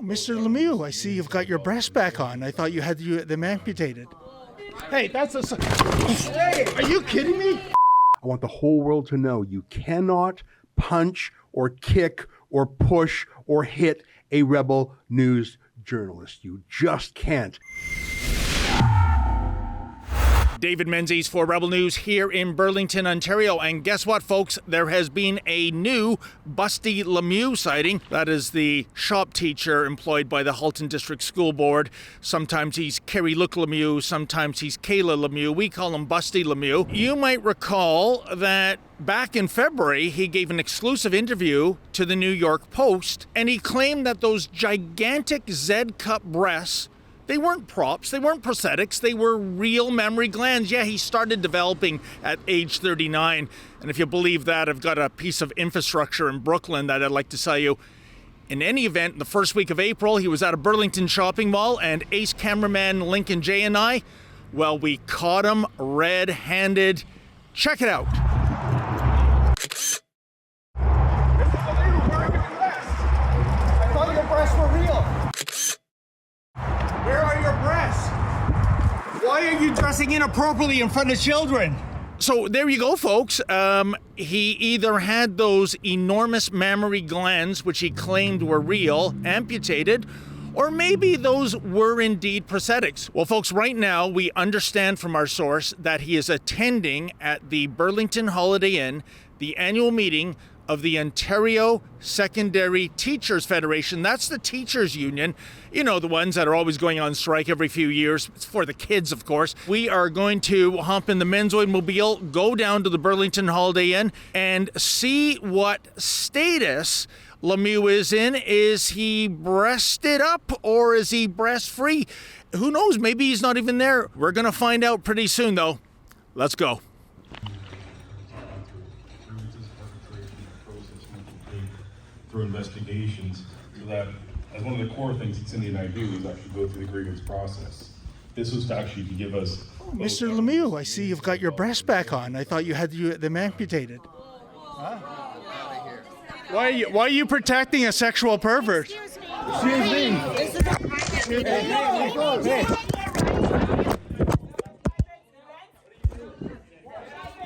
Mr. Lemieux, I see you've got your breast back on. I thought you had them amputated. Hey, that's a... Hey, are you kidding me? I want the whole world to know you cannot punch or kick or push or hit a Rebel News journalist. You just can't. David Menzies for Rebel News here in Burlington, Ontario. And guess what, folks? There has been a new Busty Lemieux sighting. That is the shop teacher employed by the Halton District School Board. Sometimes he's Carrie Luke Lemieux, sometimes he's Kayla Lemieux. We call him Busty Lemieux. You might recall that back in February, he gave an exclusive interview to the New York Post, and he claimed that those gigantic Z-cup breasts, they weren't props, they weren't prosthetics, they were real mammary glands. Yeah, he started developing at age 39. And if you believe that, I've got a piece of infrastructure in Brooklyn that I'd like to sell you. In any event, the first week of April, he was at a Burlington shopping mall, and ace cameraman Lincoln J and I, well, we caught him red-handed. Check it out. I thought your breasts were real. Where are your breasts? Why are you dressing inappropriately in front of children? So there you go, folks. He either had those enormous mammary glands, which he claimed were real, amputated, or maybe those were indeed prosthetics. Well, folks, right now we understand from our source that he is attending at the Burlington Holiday Inn the annual meeting of the Ontario Secondary Teachers Federation. That's the teachers union. You know, the ones that are always going on strike every few years. It's for the kids, of course. We are going to hop in the Menzoid Mobile, go down to the Burlington Holiday Inn, and see what status Lemieux is in. Is he breasted up or is he breast free? Who knows? Maybe he's not even there. We're going to find out pretty soon, though. Let's go. Through investigations, so that as one of the core things that Cindy and I do is actually go through the grievance process. This was to actually to give us... Mr. Lemieux, I see you've got your breast back on. I thought you had them amputated. Huh? Why are you protecting a sexual pervert? Excuse me. This is a private meeting. Hey.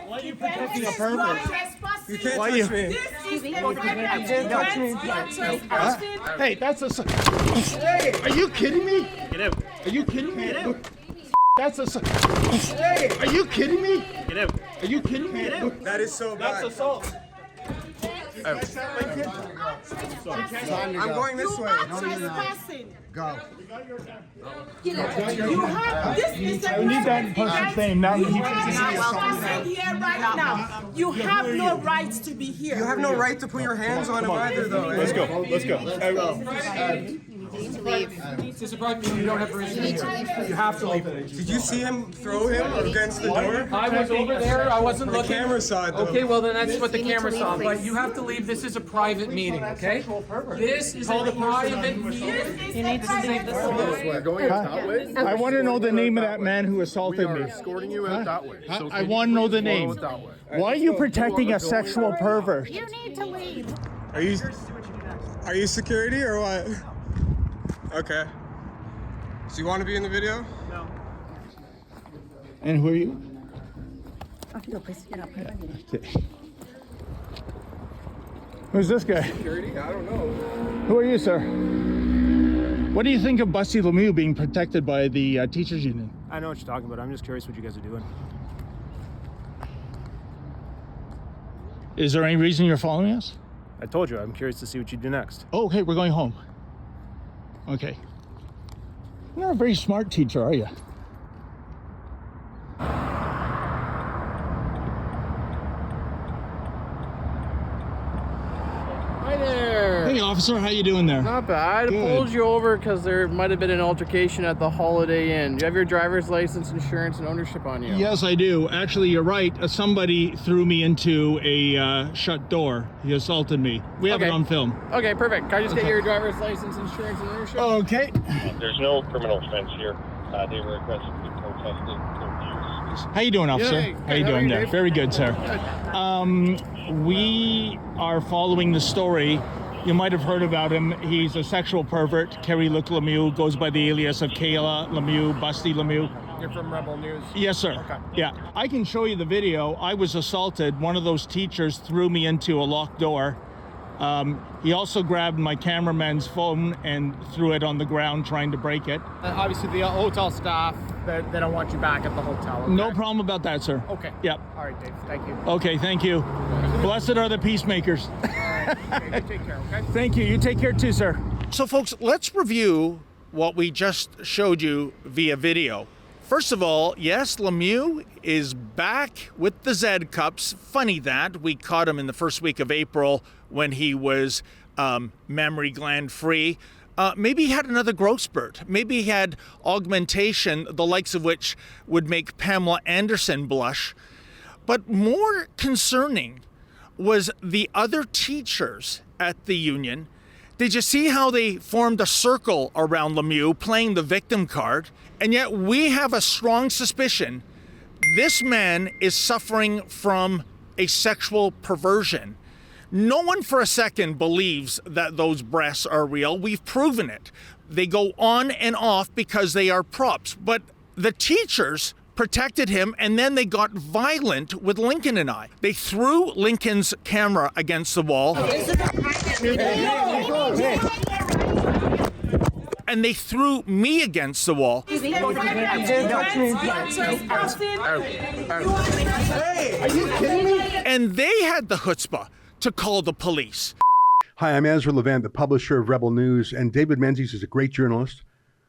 Why are you protecting a pervert? You can't Why touch you- me. You can't touch me. Hey, that's a... Hey, are you kidding me? Get out. Are you kidding me? Get out. That's a... Hey, are you kidding me? Get out. Are you kidding me? Get out. That is so bad. That's assault. I'm going this way. Go. You have this is a We need that person's name now that he... here right now. You have no rights to be here. You have no right to put your hands on him either, though. Let's go. Let's go. This is a private meeting. You don't have permission here. You have to leave. Did you see him throw him against the door? I was over there. I wasn't The looking. camera saw it, though. Okay, well then that's what the camera saw. But you have to leave. This is a private meeting, okay? This is a private meeting. You need to leave this alone. Going out that way? I want to know the name of that man who assaulted me. Escorting you out that way. So I want to know the name. Why are you protecting a sexual pervert? You need to leave. Are you security or what? Okay. So you want to be in the video? And who are you? No, please get up. Who's this guy? Security? I don't know. Who are you, sir? What do you think of Busty Lemieux being protected by the teachers union? I know what you're talking about. I'm just curious what you guys are doing. Is there any reason you're following us? I told you, I'm curious to see what you do next. Oh, okay, we're going home. Okay. You're not a very smart teacher, are you? Hi there. Hey, officer, how you doing there? Not bad. I Good. pulled you over because there might have been an altercation at the Holiday Inn. Do you have your driver's license, insurance, and ownership on you? Yes, I do. Actually, you're right. Somebody threw me into a shut door. He assaulted me. We have it on film. Okay, perfect. Can I just get your driver's license, insurance, and ownership? Okay. There's no criminal offense here. They were aggressively protesting their views. How you doing, officer? Yeah, How you how are doing you, there? Dave? Very good, sir. We are following the story You might have heard about him. He's a sexual pervert. Busty Lemieux goes by the alias of Kayla Lemieux, Busty Lemieux. You're from Rebel News? Yes, sir. Okay. Yeah, I can show you the video. I was assaulted. One of those teachers threw me into a locked door. He also grabbed my cameraman's phone and threw it on the ground trying to break it. Obviously, the hotel staff, they don't want you back at the hotel. Okay? No problem about that, sir. Okay. Yep. All right, Dave. Thank you. Okay, thank you. Blessed are the peacemakers. All right. Okay, you take care, okay? Thank you. You take care too, sir. So, folks, let's review what we just showed you via video. First of all, yes, Lemieux is back with the Z Cups. Funny that. We caught him in the first week of April when he was mammary gland free. Maybe he had another growth spurt. Maybe he had augmentation, the likes of which would make Pamela Anderson blush. But more concerning was the other teachers at the union. Did you see how they formed a circle around Lemieux, playing the victim card? And yet we have a strong suspicion this man is suffering from a sexual perversion. No one for a second believes that those breasts are real. We've proven it. They go on and off because they are props. But the teachers protected him, and then they got violent with Lincoln and I. They threw Lincoln's camera against the wall. And they threw me against the wall. And they had the chutzpah to call the police. Hi, I'm Ezra Levant, the publisher of Rebel News, and David Menzies is a great journalist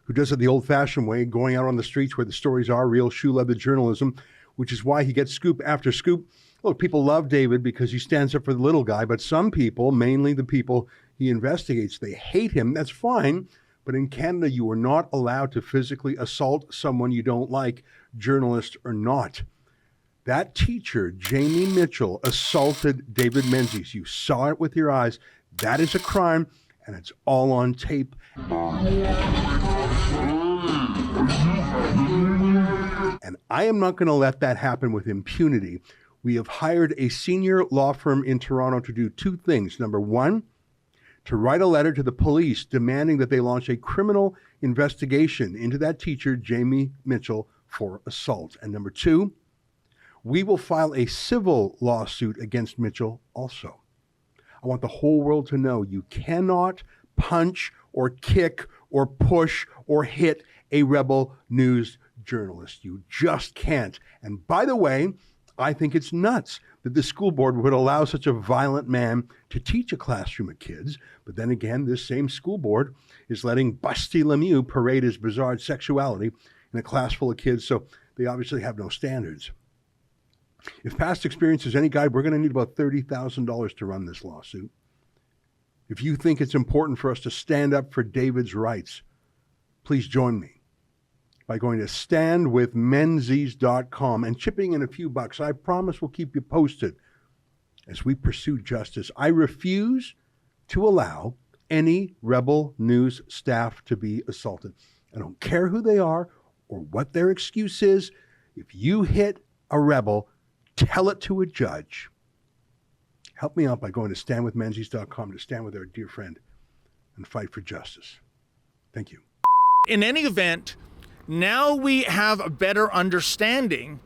who does it the old-fashioned way, going out on the streets where the stories are, real shoe-leather journalism, which is why he gets scoop after scoop. Look, people love David because he stands up for the little guy, but some people, mainly the people he investigates, they hate him. That's fine, but in Canada, you are not allowed to physically assault someone you don't like, journalist or not. That teacher, Jamie Mitchell, assaulted David Menzies. You saw it with your eyes. That is a crime, and it's all on tape. And I am not going to let that happen with impunity. We have hired a senior law firm in Toronto to do two things. Number one, to write a letter to the police demanding that they launch a criminal investigation into that teacher, Jamie Mitchell, for assault. And number two, we will file a civil lawsuit against Mitchell also. I want the whole world to know you cannot punch or kick or push or hit a Rebel News journalist. You just can't. And by the way, I think it's nuts that the school board would allow such a violent man to teach a classroom of kids. But then again, this same school board is letting Busty Lemieux parade his bizarre sexuality in a class full of kids, so they obviously have no standards. If past experience is any guide, we're going to need about $30,000 to run this lawsuit. If you think it's important for us to stand up for David's rights, please join me by going to standwithmenzies.com and chipping in a few bucks. I promise we'll keep you posted as we pursue justice. I refuse to allow any Rebel News staff to be assaulted. I don't care who they are or what their excuse is. If you hit a rebel, tell it to a judge. Help me out by going to standwithmenzies.com to stand with our dear friend and fight for justice. Thank you. In any event, now we have a better understanding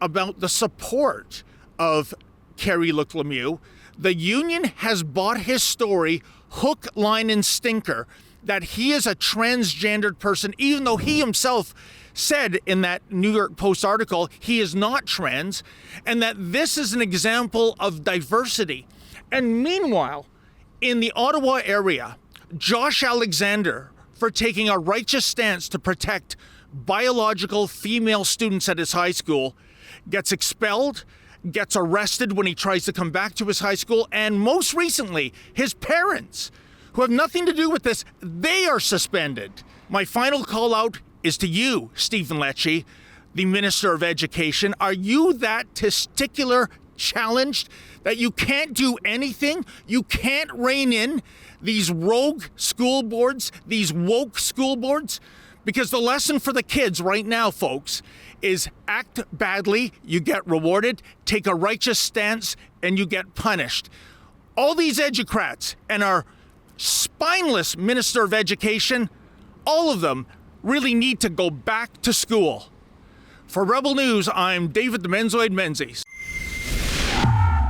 about the support of Busty Lemieux. The union has bought his story hook, line, and stinker that he is a transgendered person, even though he himself said in that New York Post article he is not trans, and that this is an example of diversity. And meanwhile, in the Ottawa area, Josh Alexander, for taking a righteous stance to protect biological female students at his high school, gets expelled, gets arrested when he tries to come back to his high school, and most recently, his parents, who have nothing to do with this, they are suspended. My final call out is to you, Stephen Lecce, the Minister of Education. Are you that testicular challenged that you can't do anything? You can't rein in these rogue school boards, these woke school boards? Because the lesson for the kids right now, folks, is act badly, you get rewarded, take a righteous stance, and you get punished. All these educrats and our spineless Minister of Education, all of them really need to go back to school. For Rebel News, I'm David Menzies.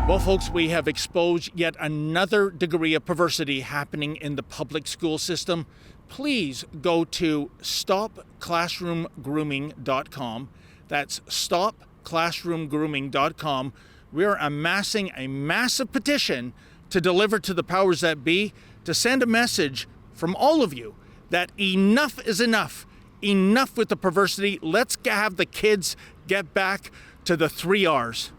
Well, folks, we have exposed yet another degree of perversity happening in the public school system. Please go to stopclassroomgrooming.com. That's stopclassroomgrooming.com. We are amassing a massive petition to deliver to the powers that be, to send a message from all of you that enough is enough. Enough with the perversity. Let's have the kids get back to the 3 R's.